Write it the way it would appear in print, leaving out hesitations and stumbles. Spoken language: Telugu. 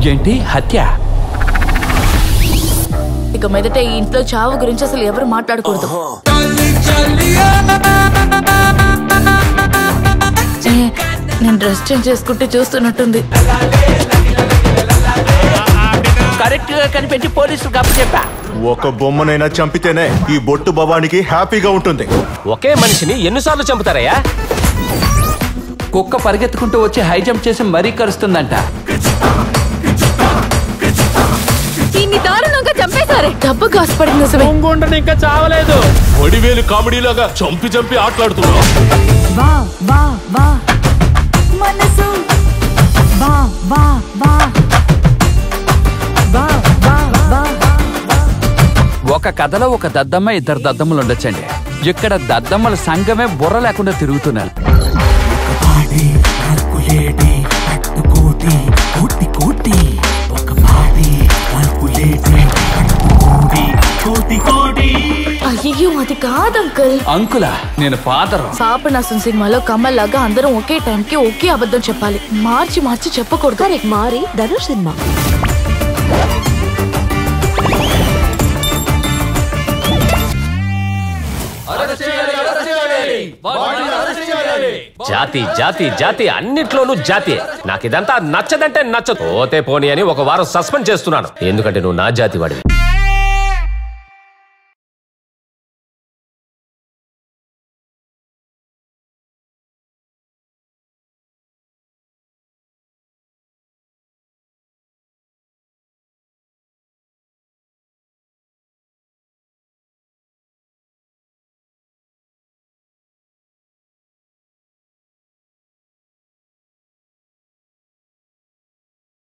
ఏంటి హత్య? ఇక మీదట ఈ ఇంట్లో చావు గురించి అసలు ఎవరు మాట్లాడకూడదు. నేను డ్రెస్ చేంజ్ చేసుకుంటే చూస్తున్నట్టుంది. కరెక్ట్ గా కనిపెట్టి పోలీసులు కప్పు చెప్పా. ఒక బొమ్మనైనా చంపితేనే ఈ బొట్టు భవానికి హ్యాపీగా ఉంటుంది. ఒకే మనిషిని ఎన్నిసార్లు చంపుతారయ్యా? కుక్క పరిగెత్తుకుంటూ వచ్చి హై జంప్ చేసి మరీ కరుస్తుందంట. దారుణంగా చంపేశారే. డబ్బు కాసుపడింది. ఇంకా చావలేదు. ఒడివేలు కామెడీలాగా చంపి ఆటలాడుతున్నావు. ఒక కథలో ఒక దద్దమ్మ, ఇద్దరు దద్దమ్మలు ఉండొచ్చండి. ఇక్కడ దద్దమ్మల సంఘమే బుర్ర లేకుండా తిరుగుతున్నారు. అయ్యో అది కాదు అంకుల్. అంకులా? నేను ఫాదర్. పాపనాశం సినిమాలో కమల్ లాగా అందరం ఒకే టైంకి ఒకే అబద్ధం చెప్పాలి. మార్చి మార్చి చెప్పకూడదు. మారి ధనుష్ సినిమా. జాతి జాతి జాతి అన్నిట్లోనూ జాతి. నాకు ఇదంతా నచ్చదంటే నచ్చదు. పోతే పోనీ అని ఒక వారం సస్పెండ్ చేస్తున్నాను. ఎందుకంటే నువ్వు నా జాతి వాడివి.